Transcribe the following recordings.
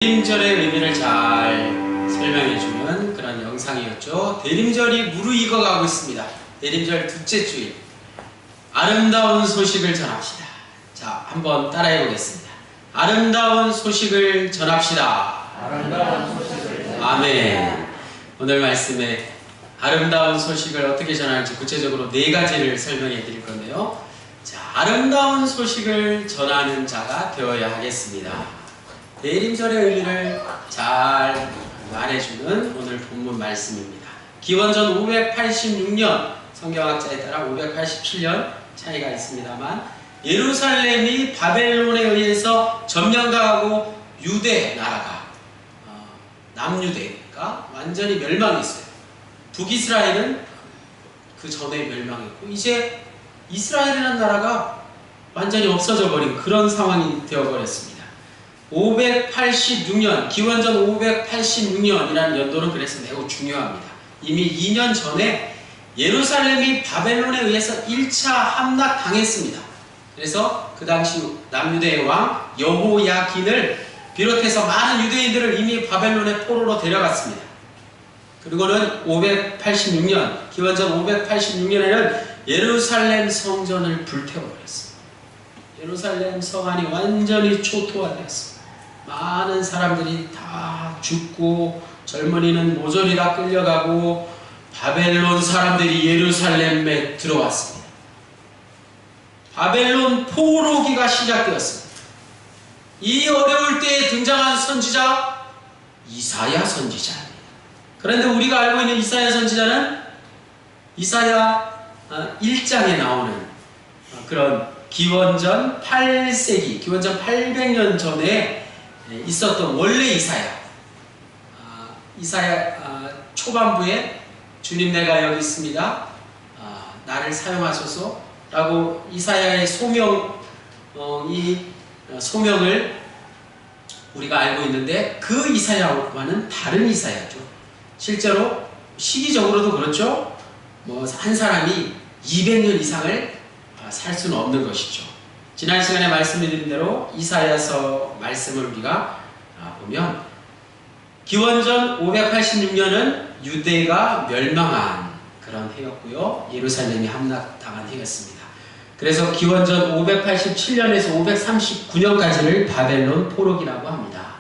대림절의 의미를 잘 설명해주는 그런 영상이었죠. 대림절이 무르익어가고 있습니다. 대림절 둘째 주일, 아름다운 소식을 전합시다. 자, 한번 따라해 보겠습니다. 아름다운 소식을 전합시다. 아름다운 소식을 전합시다. 아멘. 오늘 말씀에 아름다운 소식을 어떻게 전하는지 구체적으로 네 가지를 설명해 드릴 건데요. 자, 아름다운 소식을 전하는 자가 되어야 하겠습니다. 대림절의 의미를 잘 말해주는 오늘 본문 말씀입니다. 기원전 586년, 성경학자에 따라 587년 차이가 있습니다만, 예루살렘이 바벨론에 의해서 점령당하고 유대 나라가, 남유대가 완전히 멸망했어요. 북이스라엘은 그 전에 멸망했고, 이제 이스라엘이라는 나라가 완전히 없어져 버린 그런 상황이 되어버렸습니다. 586년, 기원전 586년이라는 연도는 그래서 매우 중요합니다. 이미 2년 전에 예루살렘이 바벨론에 의해서 1차 함락당했습니다. 그래서 그 당시 남유대의 왕 여호야긴을 비롯해서 많은 유대인들을 이미 바벨론의 포로로 데려갔습니다. 그리고는 586년, 기원전 586년에는 예루살렘 성전을 불태워버렸습니다. 예루살렘 성안이 완전히 초토화되었습니다. 많은 사람들이 다 죽고 젊은이는 모조리 다 끌려가고 바벨론 사람들이 예루살렘에 들어왔습니다. 바벨론 포로기가 시작되었습니다. 이 어려울 때에 등장한 선지자 이사야 선지자입니다. 그런데 우리가 알고 있는 이사야 선지자는 이사야 1장에 나오는 그런 기원전 8세기, 기원전 800년 전에 있었던 원래 이사야. 이사야 초반부에 주님 내가 여기 있습니다. 나를 사용하소서 라고 이사야의 소명을 우리가 알고 있는데, 그 이사야와는 다른 이사야죠. 실제로 시기적으로도 그렇죠. 한 사람이 200년 이상을 살 수는 없는 것이죠. 지난 시간에 말씀드린 대로 이사야서 말씀을 우리가 보면, 기원전 586년은 유대가 멸망한 그런 해였고요. 예루살렘이 함락당한 해였습니다. 그래서 기원전 587년에서 539년까지를 바벨론 포로기라고 합니다.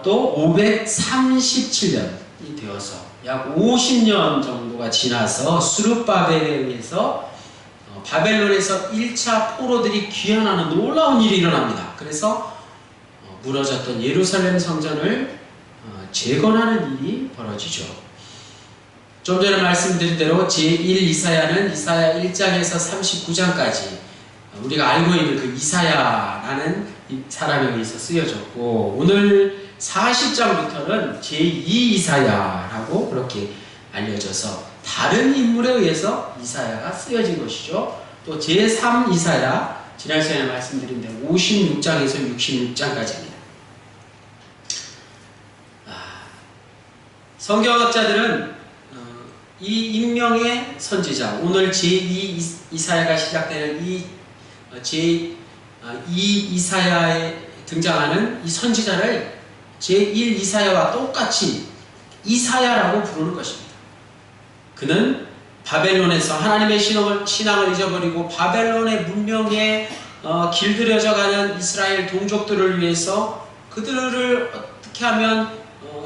또 537년이 되어서 약 50년 정도가 지나서 수르바벨에 의해서 바벨론에서 1차 포로들이 귀환하는 놀라운 일이 일어납니다. 그래서 무너졌던 예루살렘 성전을 재건하는 일이 벌어지죠. 좀 전에 말씀드린 대로 제1 이사야는 이사야 1장에서 39장까지 우리가 알고 있는 그 이사야라는 사람에 의해서 쓰여졌고, 오늘 40장부터는 제2 이사야라고 그렇게 알려져서 다른 인물에 의해서 이사야가 쓰여진 것이죠. 또 제3 이사야, 지난 시간에 말씀드린 대로 56장에서 66장까지입니다. 성경학자들은 이 인명의 선지자, 오늘 제2 이사야가 시작되는 이 제2 이사야에 등장하는 이 선지자를 제1 이사야와 똑같이 이사야라고 부르는 것입니다. 그는 바벨론에서 하나님의 신앙을 잊어버리고 바벨론의 문명에 길들여져가는 이스라엘 동족들을 위해서 그들을 어떻게 하면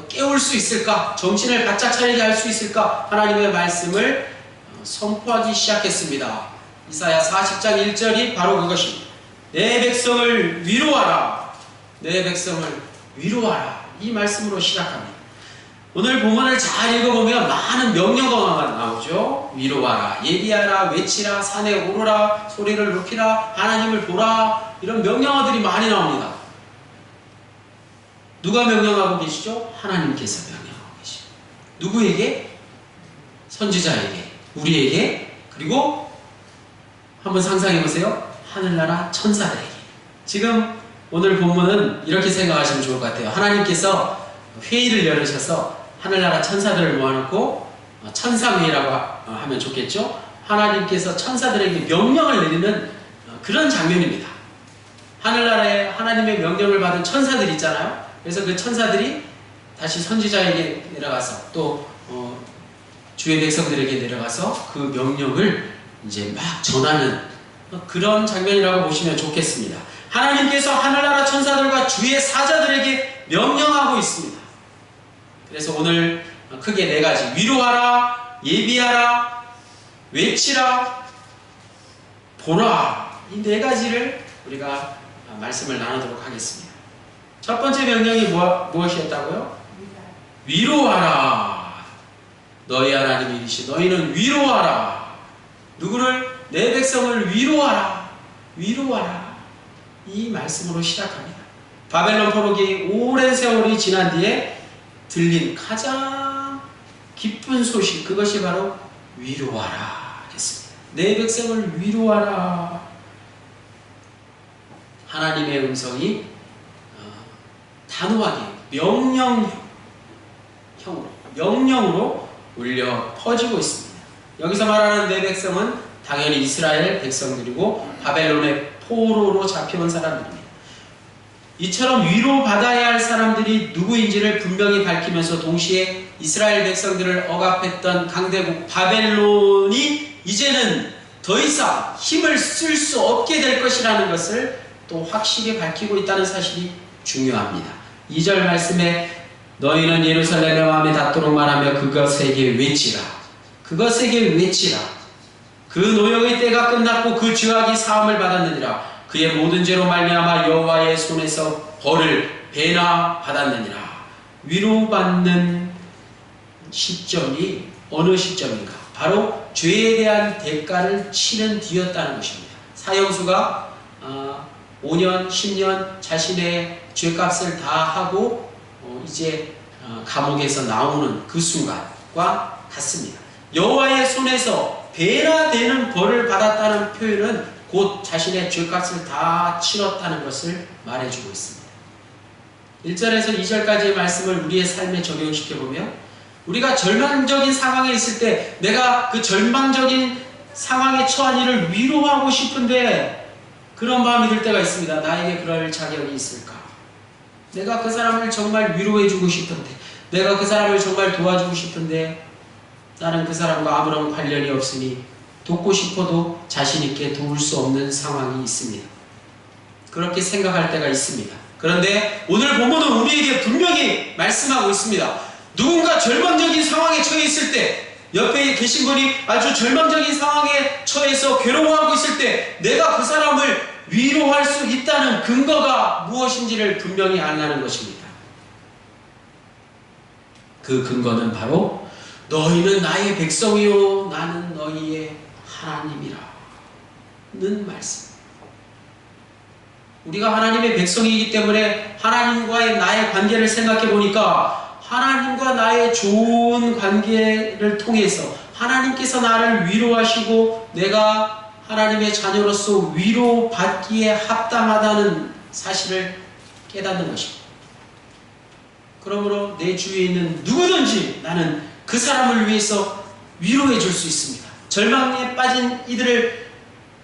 깨울 수 있을까? 정신을 바짝 차리게 할 수 있을까? 하나님의 말씀을 선포하기 시작했습니다. 이사야 40장 1절이 바로 그것입니다. 내 백성을 위로하라. 내 백성을 위로하라. 이 말씀으로 시작합니다. 오늘 본문을 잘 읽어보면 많은 명령어가 나오죠. 위로하라, 예비하라, 외치라, 산에 오르라, 소리를 높이라, 하나님을 보라, 이런 명령어들이 많이 나옵니다. 누가 명령하고 계시죠? 하나님께서 명령하고 계시죠. 누구에게? 선지자에게, 우리에게, 그리고 한번 상상해 보세요. 하늘나라 천사들에게. 지금 오늘 본문은 이렇게 생각하시면 좋을 것 같아요. 하나님께서 회의를 열으셔서 하늘나라 천사들을 모아놓고 천사회의라고 하면 좋겠죠. 하나님께서 천사들에게 명령을 내리는 그런 장면입니다. 하늘나라에 하나님의 명령을 받은 천사들 있잖아요. 그래서 그 천사들이 다시 선지자에게 내려가서 또 주의 백성들에게 내려가서 그 명령을 이제 막 전하는 그런 장면이라고 보시면 좋겠습니다. 하나님께서 하늘나라 천사들과 주의 사자들에게 명령하고 있습니다. 그래서 오늘 크게 네 가지: 위로하라, 예비하라, 외치라, 보라. 이 네 가지를 우리가 말씀을 나누도록 하겠습니다. 첫 번째 명령이 무엇이었다고요? 위로하라. 너희 하나님이시 너희는 위로하라. 누구를? 내 백성을 위로하라. 위로하라. 이 말씀으로 시작합니다. 바벨론 포로기 오랜 세월이 지난 뒤에 들린 가장 기쁜 소식, 그것이 바로 위로하라 했습니다. 내 백성을 위로하라. 하나님의 음성이 단호하게 명령으로 울려 퍼지고 있습니다. 여기서 말하는 내 백성은 당연히 이스라엘 백성들이고 바벨론의 포로로 잡혀온 사람들입니다. 이처럼 위로받아야 할 사람들이 누구인지를 분명히 밝히면서 동시에 이스라엘 백성들을 억압했던 강대국 바벨론이 이제는 더 이상 힘을 쓸 수 없게 될 것이라는 것을 또 확실히 밝히고 있다는 사실이 중요합니다. 2절 말씀에 너희는 예루살렘의 마음에 닿도록 말하며 그것에게 외치라. 그것에게 외치라. 그 노역의 때가 끝났고 그 죄악이 사함을 받았느니라. 그의 모든 죄로 말미암아 여호와의 손에서 벌을 배나 받았느니라. 위로받는 시점이 어느 시점인가? 바로 죄에 대한 대가를 치는 뒤였다는 것입니다. 사형수가 5년, 10년 자신의 죄값을 다 하고 이제 감옥에서 나오는 그 순간과 같습니다. 여호와의 손에서 배나 되는 벌을 받았다는 표현은 곧 자신의 죄값을 다 치렀다는 것을 말해주고 있습니다. 1절에서 2절까지의 말씀을 우리의 삶에 적용시켜보면 우리가 절망적인 상황에 있을 때 내가 그 절망적인 상황에 처한 이를 위로하고 싶은데 그런 마음이 들 때가 있습니다. 나에게 그럴 자격이 있을까? 내가 그 사람을 정말 위로해주고 싶은데, 내가 그 사람을 정말 도와주고 싶은데 나는 그 사람과 아무런 관련이 없으니 돕고 싶어도 자신있게 도울 수 없는 상황이 있습니다. 그렇게 생각할 때가 있습니다. 그런데 오늘 본문은 우리에게 분명히 말씀하고 있습니다. 누군가 절망적인 상황에 처해 있을 때, 옆에 계신 분이 아주 절망적인 상황에 처해서 괴로워하고 있을 때 내가 그 사람을 위로할 수 있다는 근거가 무엇인지를 분명히 알라는 것입니다. 그 근거는 바로 너희는 나의 백성이요 나는 너희의 하나님이라 는 말씀. 우리가 하나님의 백성이기 때문에 하나님과의 나의 관계를 생각해 보니까 하나님과 나의 좋은 관계를 통해서 하나님께서 나를 위로하시고 내가 하나님의 자녀로서 위로받기에 합당하다는 사실을 깨닫는 것입니다. 그러므로 내 주위에 있는 누구든지 나는 그 사람을 위해서 위로해 줄 수 있습니다. 절망에 빠진 이들을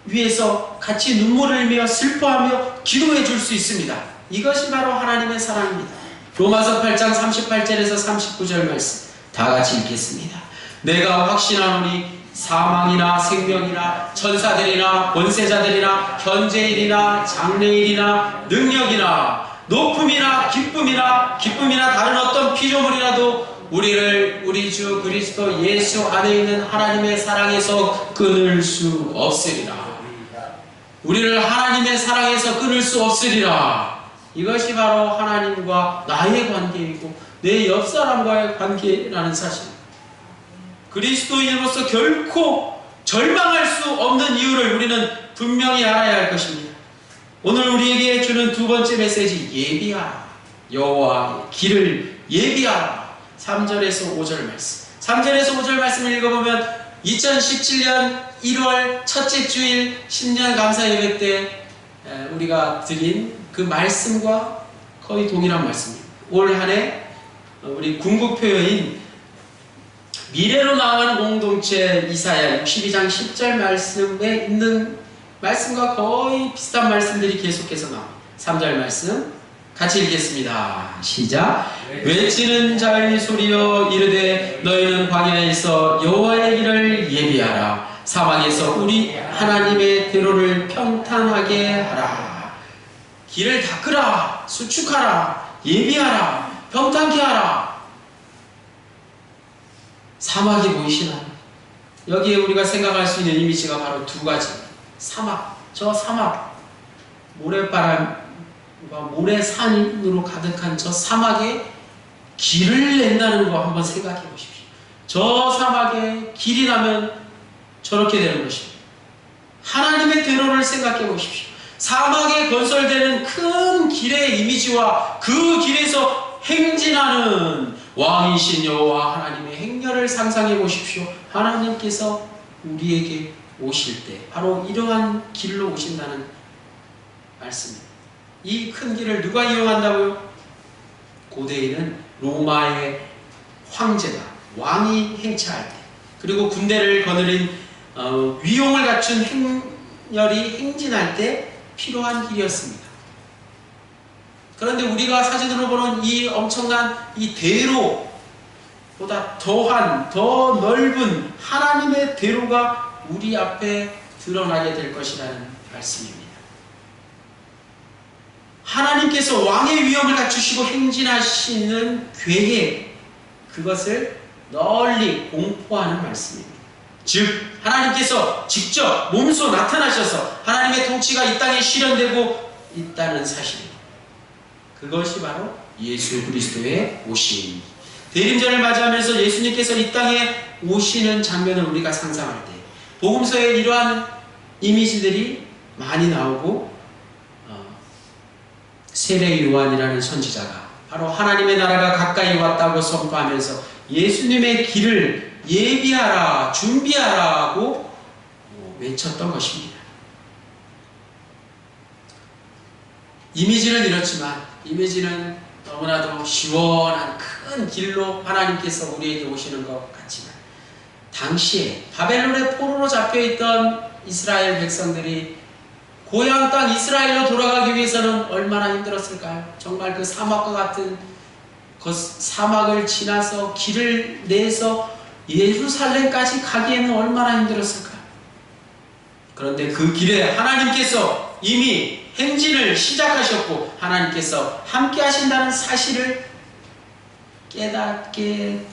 위해서 같이 눈물을 흘리며 슬퍼하며 기도해 줄 수 있습니다. 이것이 바로 하나님의 사랑입니다. 로마서 8장 38절에서 39절 말씀 다 같이 읽겠습니다. 내가 확신하노니 사망이나 생명이나 천사들이나 권세자들이나 현재일이나 장래일이나 능력이나 높음이나 기쁨이나 다른 어떤 피조물이라도 우리를 우리 주 그리스도 예수 안에 있는 하나님의 사랑에서 끊을 수 없으리라. 우리를 하나님의 사랑에서 끊을 수 없으리라. 이것이 바로 하나님과 나의 관계이고 내 옆사람과의 관계라는 사실. 그리스도인으로서 결코 절망할 수 없는 이유를 우리는 분명히 알아야 할 것입니다. 오늘 우리에게 주는 두 번째 메시지, 예비하라. 여호와의 길을 예비하라. 3절에서 5절 말씀. 3절에서 5절 말씀을 읽어보면 2017년 1월 첫째 주일 신년 감사 예배 때 우리가 드린 그 말씀과 거의 동일한 말씀입니다. 올 한 해 우리 궁극표어인 미래로 나아가는 공동체 이사야 62장 10절 말씀에 있는 말씀과 거의 비슷한 말씀들이 계속해서 나옵니다. 3절 말씀 같이 읽겠습니다. 시작. 외치는 자의 소리여 이르되 너희는 광야에서 여호와의 길을 예비하라. 사막에서 우리 하나님의 대로를 평탄하게 하라. 길을 닦으라. 수축하라. 예비하라. 평탄케 하라. 사막이 보이시나요? 여기에 우리가 생각할 수 있는 이미지가 바로 두 가지. 사막, 저 사막, 모래바람과 모래산으로 가득한 저 사막에 길을 낸다는 거 한번 생각해 보십시오. 저 사막에 길이 나면 저렇게 되는 것입니다. 하나님의 대로를 생각해 보십시오. 사막에 건설되는 큰 길의 이미지와 그 길에서 행진하는 왕이신 여호와 하나님의 행렬을 상상해 보십시오. 하나님께서 우리에게 오실 때 바로 이러한 길로 오신다는 말씀입니다. 이 큰 길을 누가 이용한다고요? 고대에는 로마의 황제가 왕이 행차할 때 그리고 군대를 거느린 위용을 갖춘 행렬이 행진할 때 필요한 길이었습니다. 그런데 우리가 사진으로 보는 이 엄청난 이 대로보다 더한 더 넓은 하나님의 대로가 우리 앞에 드러나게 될 것이라는 말씀입니다. 하나님께서 왕의 위엄을 갖추시고 행진하시는 계획, 그것을 널리 공포하는 말씀입니다. 즉 하나님께서 직접 몸소 나타나셔서 하나님의 통치가 이 땅에 실현되고 있다는 사실입니다. 그것이 바로 예수 그리스도의 오심. 대림절을 맞이하면서 예수님께서 이 땅에 오시는 장면을 우리가 상상할 때 복음서에 이러한 이미지들이 많이 나오고 세례 요한이라는 선지자가 바로 하나님의 나라가 가까이 왔다고 선포하면서 예수님의 길을 예비하라, 준비하라고 외쳤던 것입니다. 이미지는 이렇지만 이미지는 너무나도 시원한 큰 길로 하나님께서 우리에게 오시는 것 같지만 당시에 바벨론의 포로로 잡혀있던 이스라엘 백성들이 고향 땅 이스라엘로 돌아가기 위해서는 얼마나 힘들었을까요? 정말 그 사막과 같은 그 사막을 지나서 길을 내서 예루살렘까지 가기에는 얼마나 힘들었을까요? 그런데 그 길에 하나님께서 이미 행진을 시작하셨고 하나님께서 함께 하신다는 사실을 깨닫게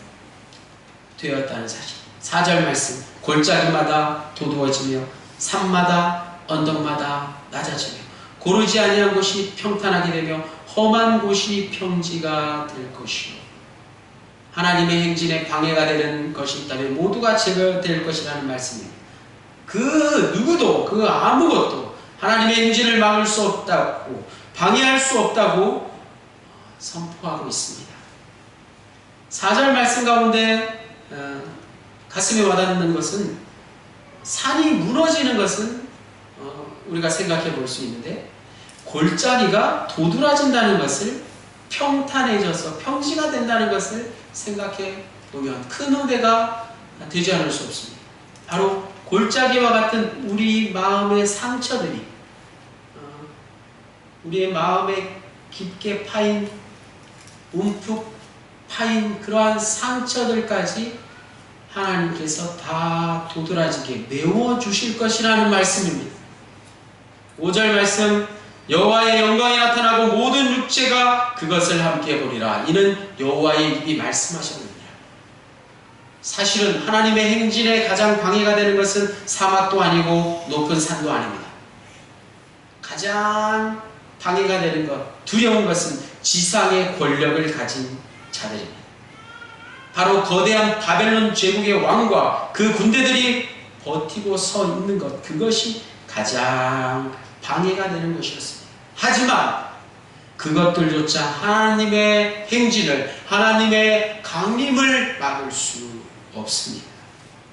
되었다는 사실. 4절 말씀. 골짜기마다 도두어지며 산마다 언덕마다 낮아지며 고르지 아니한 곳이 평탄하게 되며 험한 곳이 평지가 될 것이요. 하나님의 행진에 방해가 되는 것이 있다면 모두가 제거될 것이라는 말씀입니다. 그 누구도 그 아무것도 하나님의 행진을 막을 수 없다고 방해할 수 없다고 선포하고 있습니다. 4절 말씀 가운데 가슴에 와닿는 것은 산이 무너지는 것은 우리가 생각해 볼 수 있는데 골짜기가 도드라진다는 것을 평탄해져서 평지가 된다는 것을 생각해 보면 큰 후회가 되지 않을 수 없습니다. 바로 골짜기와 같은 우리 마음의 상처들이 우리의 마음에 깊게 파인 움푹 파인 그러한 상처들까지 하나님께서 다 도드라지게 메워주실 것이라는 말씀입니다. 5절 말씀. 여호와의 영광이 나타나고 모든 육체가 그것을 함께 보리라. 이는 여호와의 입이 말씀하셨느니라. 사실은 하나님의 행진에 가장 방해가 되는 것은 사막도 아니고 높은 산도 아닙니다. 가장 방해가 되는 것, 두려운 것은 지상의 권력을 가진 자들입니다. 바로 거대한 바벨론 제국의 왕과 그 군대들이 버티고 서 있는 것, 그것이 가장 방해가 되는 것이었습니다. 하지만 그것들조차 하나님의 행진을, 하나님의 강림을 막을 수 없습니다.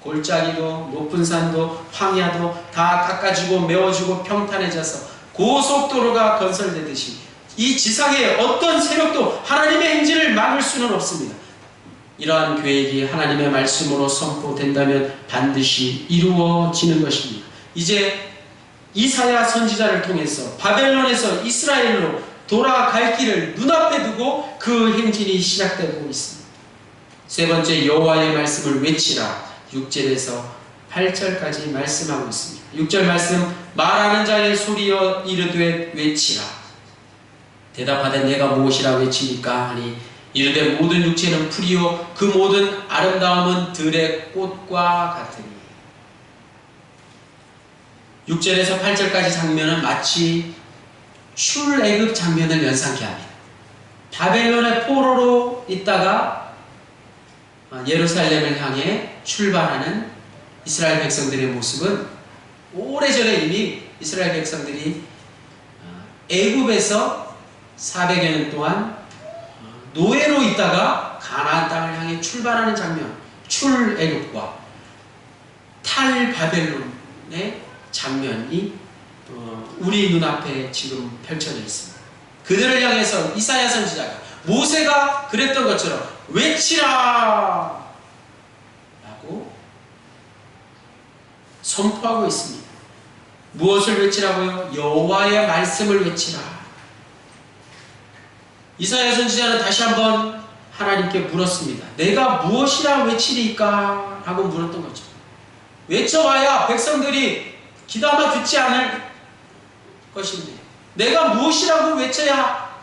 골짜기도 높은 산도 황야도 다 깎아지고 메워지고 평탄해져서 고속도로가 건설되듯이 이 지상의 어떤 세력도 하나님의 행진을 막을 수는 없습니다. 이러한 계획이 하나님의 말씀으로 선포된다면 반드시 이루어지는 것입니다. 이제 이사야 선지자를 통해서 바벨론에서 이스라엘로 돌아갈 길을 눈앞에 두고 그 행진이 시작되고 있습니다. 세 번째, 여호와의 말씀을 외치라. 6절에서 8절까지 말씀하고 있습니다. 6절 말씀, 말하는 자의 소리여 이르되 외치라. 대답하되 내가 무엇이라 외치니까 하니 이르되 모든 육체는 풀이요 그 모든 아름다움은 들의 꽃과 같으니. 6절에서 8절까지 장면은 마치 출애굽 장면을 연상케 합니다. 바벨론의 포로로 있다가 예루살렘을 향해 출발하는 이스라엘 백성들의 모습은 오래전에 이미 이스라엘 백성들이 애굽에서 400여 년 동안 노예로 있다가 가나안 땅을 향해 출발하는 장면, 출애굽과 탈바벨론의 장면이 우리 눈앞에 지금 펼쳐져 있습니다. 그들을 향해서 이사야 선지자가 모세가 그랬던 것처럼 외치라 라고 선포하고 있습니다. 무엇을 외치라고요? 여호와의 말씀을 외치라. 이사야 선지자는 다시 한번 하나님께 물었습니다. 내가 무엇이라 외치리까? 하고 물었던 거죠. 외쳐봐야 백성들이 귀담아 듣지 않을 것인데 내가 무엇이라고 외쳐야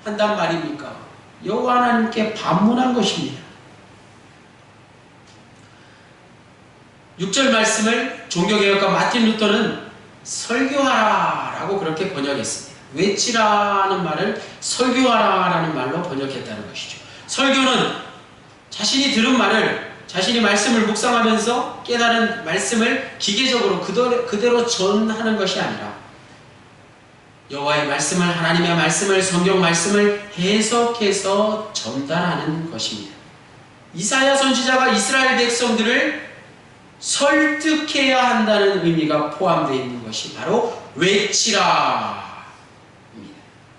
한단 말입니까? 여호와 하나님께 반문한 것입니다. 6절 말씀을 종교개혁가 마틴 루터는 설교하라 라고 그렇게 번역했습니다. 외치라는 말을 설교하라 라는 말로 번역했다는 것이죠. 설교는 자신이 들은 말을, 자신이 말씀을 묵상하면서 깨달은 말씀을 기계적으로 그대로 전하는 것이 아니라 여호와의 말씀을, 하나님의 말씀을, 성경 말씀을 해석해서 전달하는 것입니다. 이사야 선지자가 이스라엘 백성들을 설득해야 한다는 의미가 포함되어 있는 것이 바로 외치라.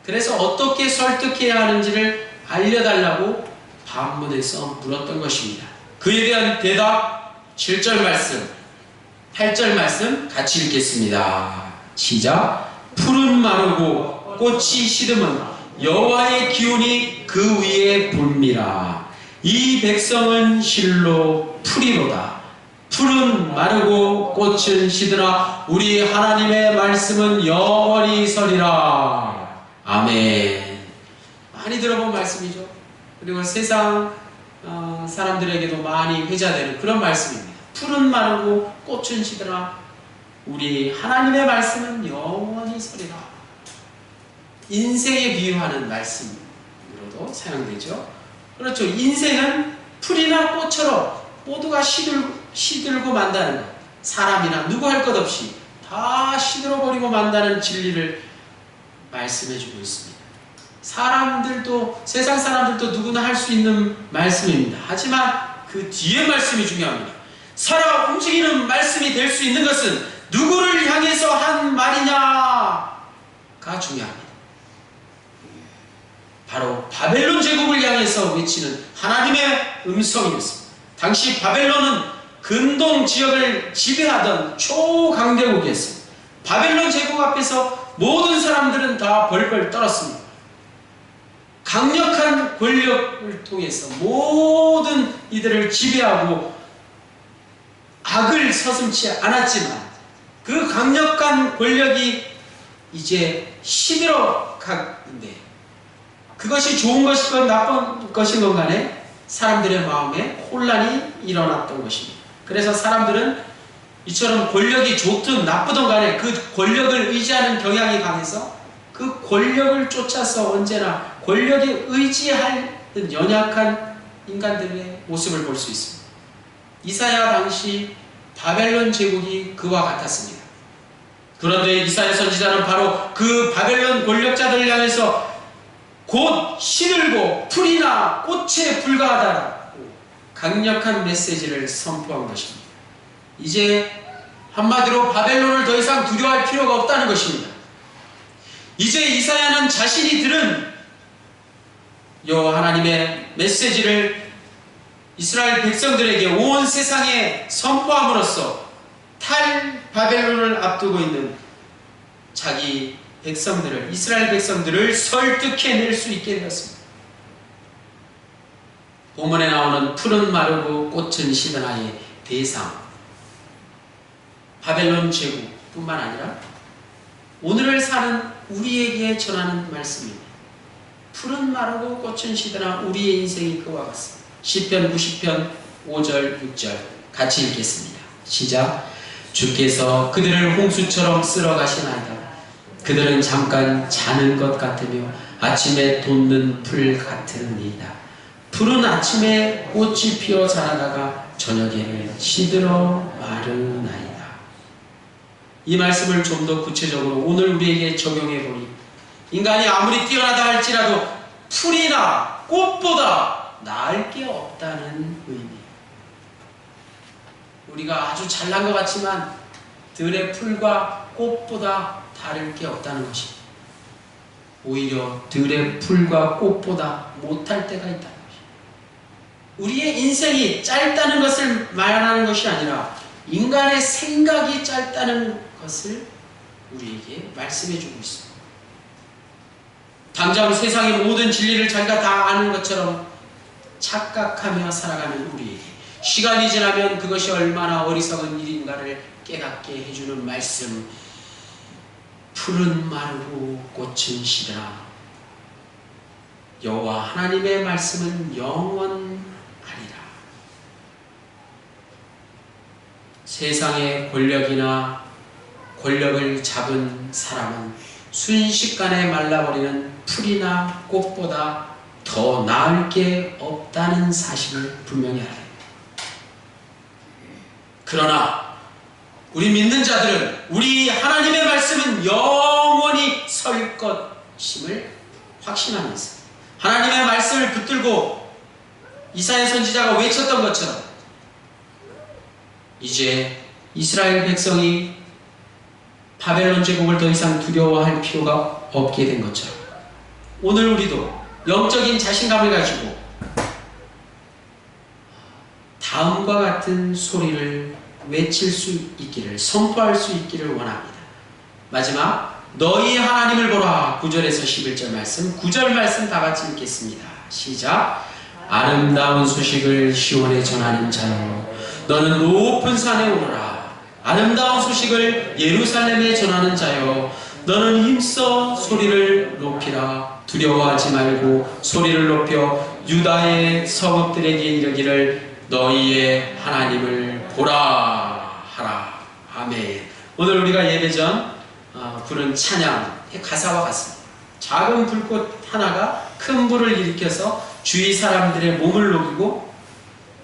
그래서 어떻게 설득해야 하는지를 알려달라고 반문해서 물었던 것입니다. 그에 대한 대답 7절 말씀, 8절 말씀 같이 읽겠습니다. 시작. 풀은 마르고 꽃이 시듬은 여호와의 기운이 그 위에 불미라. 이 백성은 실로 풀이로다. 풀은 마르고 꽃은 시드나 우리 하나님의 말씀은 영원히 서리라. 아멘. 많이 들어본 말씀이죠. 그리고 세상 사람들에게도 많이 회자되는 그런 말씀입니다. 풀은 마르고 꽃은 시드나 우리 하나님의 말씀은 영원히 서리라. 인생에 비유하는 말씀으로도 사용되죠. 그렇죠. 인생은 풀이나 꽃처럼 모두가 시들고 만다는 것. 사람이나 누구 할 것 없이 다 시들어버리고 만다는 진리를 말씀해주고 있습니다. 사람들도, 세상 사람들도 누구나 할 수 있는 말씀입니다. 하지만 그 뒤에 말씀이 중요합니다. 살아 움직이는 말씀이 될 수 있는 것은 누구를 향해서 한 말이냐가 중요합니다. 바로 바벨론 제국을 향해서 외치는 하나님의 음성이었습니다. 당시 바벨론은 근동 지역을 지배하던 초강대국이었습니다. 바벨론 제국 앞에서 모든 사람들은 다 벌벌 떨었습니다. 강력한 권력을 통해서 모든 이들을 지배하고 악을 서슴지 않았지만 그 강력한 권력이 이제 시들어 가는데 그것이 좋은 것이건 나쁜 것이건 간에 사람들의 마음에 혼란이 일어났던 것입니다. 그래서 사람들은 이처럼 권력이 좋든 나쁘든 간에 그 권력을 의지하는 경향이 강해서 그 권력을 쫓아서 언제나 권력에 의지할 연약한 인간들의 모습을 볼 수 있습니다. 이사야 당시 바벨론 제국이 그와 같았습니다. 그런데 이사야 선지자는 바로 그 바벨론 권력자들을 향해서 곧 시들고 풀이나 꽃에 불과하다라고 강력한 메시지를 선포한 것입니다. 이제 한마디로 바벨론을 더 이상 두려워할 필요가 없다는 것입니다. 이제 이사야는 자신이 들은 여호와 하나님의 메시지를 이스라엘 백성들에게 온 세상에 선포함으로써 탈 바벨론을 앞두고 있는 자기 백성들을, 이스라엘 백성들을 설득해낼 수 있게 되었습니다. 본문에 나오는 푸른 마르고 꽃은 시드나의 대상, 바벨론 제국뿐만 아니라 오늘을 사는 우리에게 전하는 말씀입니다. 푸른 마르고 꽃은 시드나 우리의 인생이 그와 같습니다. 시편 90편 5절 6절 같이 읽겠습니다. 시작. 주께서 그들을 홍수처럼 쓸어 가시나이다. 그들은 잠깐 자는 것 같으며 아침에 돋는 풀 같으니이다. 푸른 아침에 꽃이 피어 자라다가 저녁에는 시들어 마르나이다. 이 말씀을 좀 더 구체적으로 오늘 우리에게 적용해 보니, 인간이 아무리 뛰어나다 할지라도 풀이나 꽃보다 나을 게 없다는 의미예요. 우리가 아주 잘난 것 같지만 들의 풀과 꽃보다 다를 게 없다는 것입니다. 오히려 들의 풀과 꽃보다 못할 때가 있다는 것입니다. 우리의 인생이 짧다는 것을 말하는 것이 아니라 인간의 생각이 짧다는 것을 우리에게 말씀해 주고 있습니다. 당장 세상의 모든 진리를 자기가 다 아는 것처럼 착각하며 살아가는 우리에게 시간이 지나면 그것이 얼마나 어리석은 일인가를 깨닫게 해주는 말씀. 푸른 마르고 꽃은 시드나 여호와 하나님의 말씀은 영원하리라. 세상의 권력을 잡은 사람은 순식간에 말라버리는 풀이나 꽃보다 더 나을 게 없다는 사실을 분명히 알아야 합니다. 그러나 우리 믿는 자들은 우리 하나님의 말씀은 영원히 설 것임을 확신하면서 하나님의 말씀을 붙들고 이사야 선지자가 외쳤던 것처럼 이제 이스라엘 백성이 바벨론 제국을 더 이상 두려워할 필요가 없게 된 것처럼 오늘 우리도 영적인 자신감을 가지고 다음과 같은 소리를 외칠 수 있기를, 선포할 수 있기를 원합니다. 마지막, 너희 하나님을 보라. 9절에서 11절 말씀, 9절 말씀 다 같이 읽겠습니다. 시작. 아름다운 소식을 시온에 전하는 자여, 너는 높은 산에 오르라. 아름다운 소식을 예루살렘에 전하는 자여, 너는 힘써 소리를 높이라. 두려워하지 말고 소리를 높여 유다의 성읍들에게 이르기를 너희의 하나님을 보라 하라. 아멘. 오늘 우리가 예배 전 부른 찬양의 가사와 같습니다. 작은 불꽃 하나가 큰 불을 일으켜서 주위 사람들의 몸을 녹이고,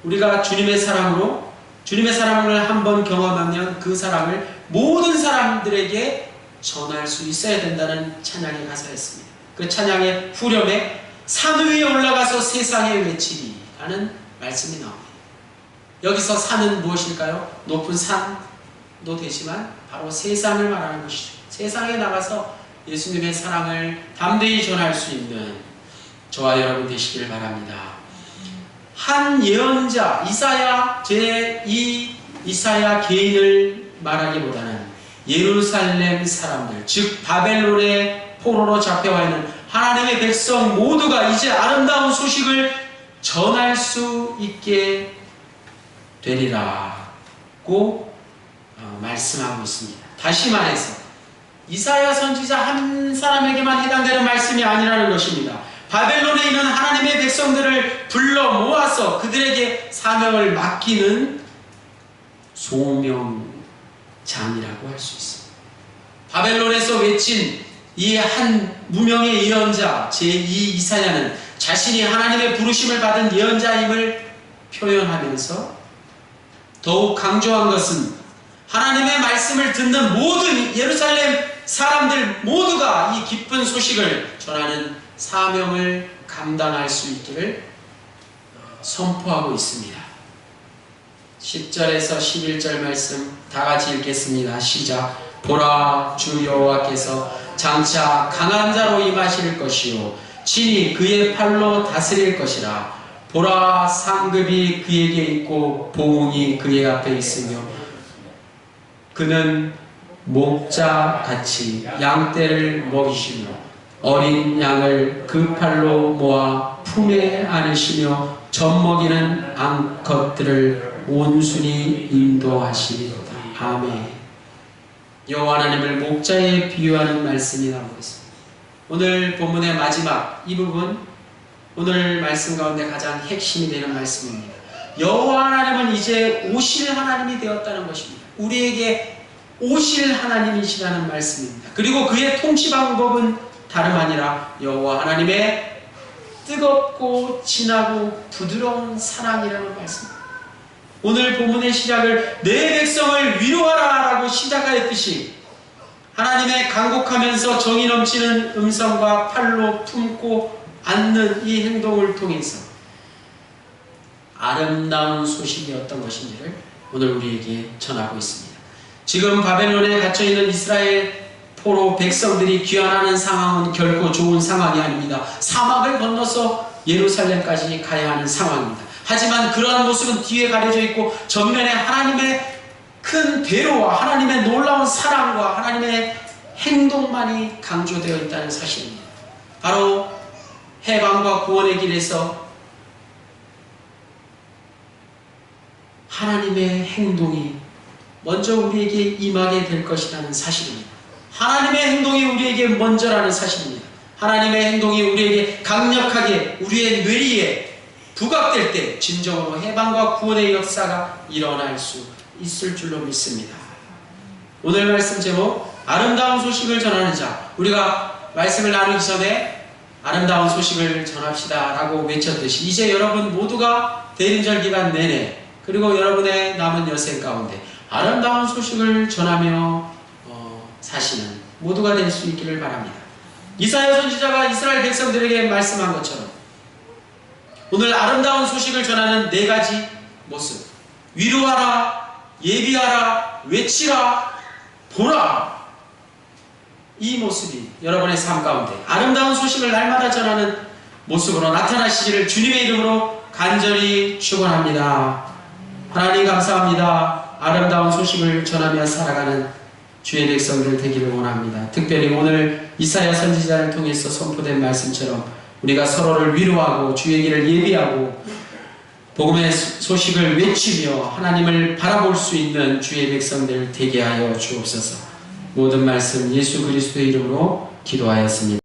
우리가 주님의 사랑을 한번 경험하면 그 사랑을 모든 사람들에게 전할 수 있어야 된다는 찬양의 가사였습니다. 그 찬양의 후렴에 산 위에 올라가서 세상에 외치리라는 말씀이 나옵니다. 여기서 산은 무엇일까요? 높은 산도 되지만 바로 세상을 말하는 것이죠. 세상에 나가서 예수님의 사랑을 담대히 전할 수 있는 저와 여러분 되시기를 바랍니다. 한 예언자 이사야 제2 이사야 개인을 말하기보다는 예루살렘 사람들, 즉 바벨론의 포로로 잡혀와 있는 하나님의 백성 모두가 이제 아름다운 소식을 전할 수 있게 되리라고 말씀하고 있습니다. 다시 말해서 이사야 선지자 한 사람에게만 해당되는 말씀이 아니라는 것입니다. 바벨론에 있는 하나님의 백성들을 불러 모아서 그들에게 사명을 맡기는 소명장이라고 할 수 있습니다. 바벨론에서 외친 이 한 무명의 예언자 제2 이사야는 자신이 하나님의 부르심을 받은 예언자임을 표현하면서 더욱 강조한 것은 하나님의 말씀을 듣는 모든 예루살렘 사람들 모두가 이 기쁜 소식을 전하는 사명을 감당할 수 있기를 선포하고 있습니다. 10절에서 11절 말씀 다 같이 읽겠습니다. 시작. 보라, 주 여호와께서 장차 강한 자로 임하실 것이요 친히 그의 팔로 다스릴 것이라. 보라, 상급이 그에게 있고 보응이 그의 앞에 있으며 그는 목자같이 양떼를 먹이시며 어린 양을 그 팔로 모아 품에 안으시며 젖먹이는 암컷들을 온순히 인도하시리로다. 아멘. 여호와 하나님을 목자에 비유하는 말씀이 나오고 있습니다. 오늘 본문의 마지막 이 부분, 오늘 말씀 가운데 가장 핵심이 되는 말씀입니다. 여호와 하나님은 이제 오실 하나님이 되었다는 것입니다. 우리에게 오실 하나님이시라는 말씀입니다. 그리고 그의 통치 방법은 다름 아니라 여호와 하나님의 뜨겁고 진하고 부드러운 사랑이라는 말씀입니다. 오늘 본문의 시작을 내 백성을 위로하라 라고 시작하였듯이 하나님의 간곡하면서 정이 넘치는 음성과 팔로 품고 안는 이 행동을 통해서 아름다운 소식이 어떤 것인지를 오늘 우리에게 전하고 있습니다. 지금 바벨론에 갇혀있는 이스라엘 포로 백성들이 귀환하는 상황은 결코 좋은 상황이 아닙니다. 사막을 건너서 예루살렘까지 가야 하는 상황입니다. 하지만 그러한 모습은 뒤에 가려져 있고 전면에 하나님의 큰 대로와 하나님의 놀라운 사랑과 하나님의 행동만이 강조되어 있다는 사실입니다. 바로 해방과 구원의 길에서 하나님의 행동이 먼저 우리에게 임하게 될 것이라는 사실입니다. 하나님의 행동이 우리에게 먼저라는 사실입니다. 하나님의 행동이 우리에게 강력하게 우리의 뇌리에 부각될 때 진정으로 해방과 구원의 역사가 일어날 수 있을 줄로 믿습니다. 오늘 말씀 제목 아름다운 소식을 전하는 자. 우리가 말씀을 나누기 전에 아름다운 소식을 전합시다 라고 외쳤듯이 이제 여러분 모두가 대림절 기간 내내 그리고 여러분의 남은 여생 가운데 아름다운 소식을 전하며 사시는 모두가 될 수 있기를 바랍니다. 이사야 선지자가 이스라엘 백성들에게 말씀한 것처럼 오늘 아름다운 소식을 전하는 네 가지 모습, 위로하라, 예비하라, 외치라, 보라, 이 모습이 여러분의 삶 가운데 아름다운 소식을 날마다 전하는 모습으로 나타나시기를 주님의 이름으로 간절히 축원합니다. 하나님 감사합니다. 아름다운 소식을 전하며 살아가는 주의 백성들 되기를 원합니다. 특별히 오늘 이사야 선지자를 통해서 선포된 말씀처럼 우리가 서로를 위로하고 주의 길을 예비하고 복음의 소식을 외치며 하나님을 바라볼 수 있는 주의 백성들 되게 하여 주옵소서. 모든 말씀 예수 그리스도의 이름으로 기도하였습니다.